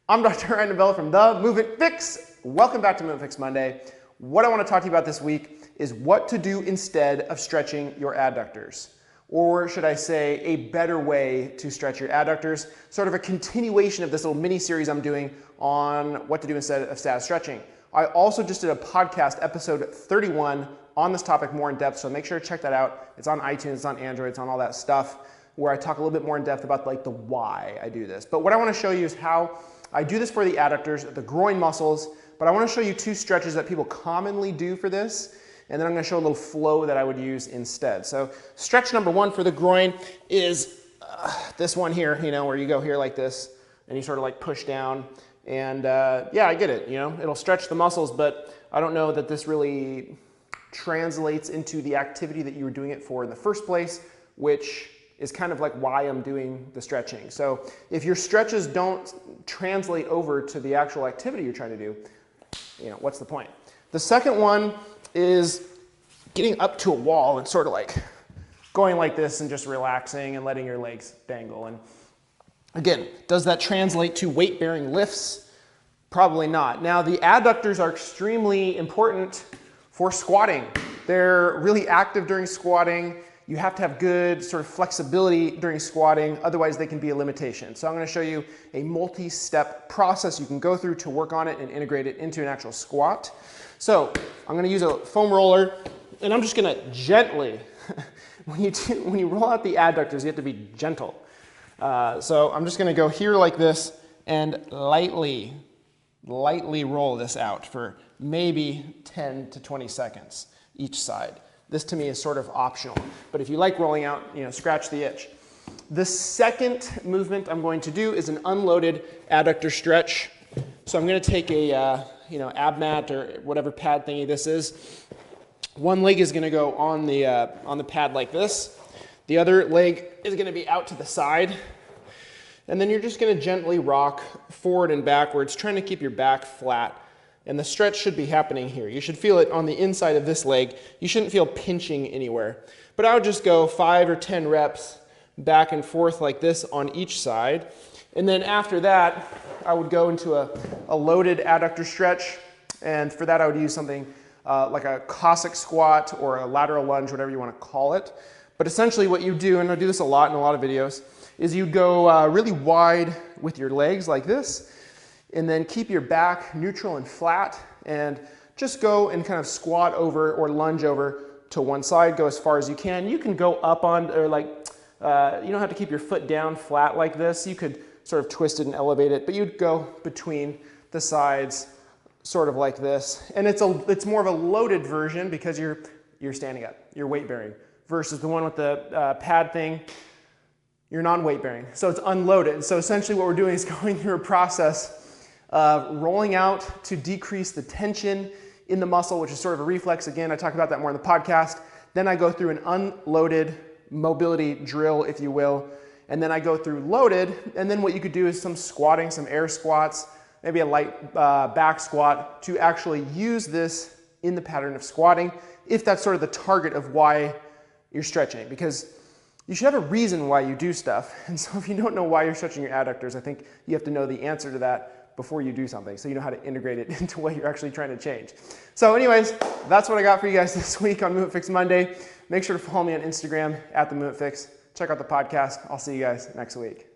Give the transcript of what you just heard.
I'm Dr. DeBell from The Movement Fix. Welcome back to Movement Fix Monday. What I want to talk to you about this week is what to do instead of stretching your adductors. Or should I say a better way to stretch your adductors, sort of a continuation of this little mini series I'm doing on what to do instead of static stretching. I also just did a podcast, episode 31, on this topic more in depth, so make sure to check that out. It's on iTunes, it's on Android, it's on all that stuff, where I talk a little bit more in depth about like the why I do this. But what I want to show you is how I do this for the adductors, the groin muscles, but I want to show you two stretches that people commonly do for this, and then I'm going to show a little flow that I would use instead. So stretch number one for the groin is this one here, where you go here like this, and you sort of like push down, and yeah, I get it, it'll stretch the muscles, but I don't know that this really translates into the activity that you were doing it for in the first place, which is kind of like why I'm doing the stretching. So if your stretches don't translate over to the actual activity you're trying to do, what's the point? The second one is getting up to a wall and sort of like going like this and just relaxing and letting your legs dangle. And again, does that translate to weight-bearing lifts? Probably not. Now, the adductors are extremely important for squatting. They're really active during squatting. You have to have good sort of flexibility during squatting, otherwise they can be a limitation. So I'm going to show you a multi-step process you can go through to work on it and integrate it into an actual squat. So I'm going to use a foam roller, and I'm just going to gently, when you roll out the adductors, you have to be gentle. So I'm just going to go here like this and lightly roll this out for maybe 10 to 20 seconds each side. This to me is sort of optional, but if you like rolling out, scratch the itch. The second movement I'm going to do is an unloaded adductor stretch. So I'm going to take a ab mat or whatever pad thingy this is. One leg is going to go on the pad like this. The other leg is going to be out to the side. And then you're just going to gently rock forward and backwards, trying to keep your back flat. And the stretch should be happening here. You should feel it on the inside of this leg. You shouldn't feel pinching anywhere. But I would just go 5 or 10 reps back and forth like this on each side. And then after that, I would go into a loaded adductor stretch. And for that, I would use something like a Cossack squat or a lateral lunge, whatever you want to call it. But essentially what you do, and I do this a lot in a lot of videos, is you go really wide with your legs like this, and then keep your back neutral and flat, and just go and kind of squat over or lunge over to one side, go as far as you can. You can go up on, or like, you don't have to keep your foot down flat like this. You could sort of twist it and elevate it, but you'd go between the sides sort of like this. And it's more of a loaded version because you're standing up, you're weight bearing, versus the one with the pad thing, you're non-weight bearing. So it's unloaded. So essentially what we're doing is going through a process of rolling out to decrease the tension in the muscle, which is sort of a reflex. Again, I talk about that more in the podcast. Then I go through an unloaded mobility drill, if you will. And then I go through loaded. And then what you could do is some squatting, some air squats, maybe a light back squat to actually use this in the pattern of squatting, if that's sort of the target of why you're stretching. Because you should have a reason why you do stuff. And so if you don't know why you're stretching your adductors, I think you have to know the answer to that before you do something, so you know how to integrate it into what you're actually trying to change. So anyways, that's what I got for you guys this week on Movement Fix Monday. Make sure to follow me on Instagram @The Movement Fix. Check out the podcast. I'll see you guys next week.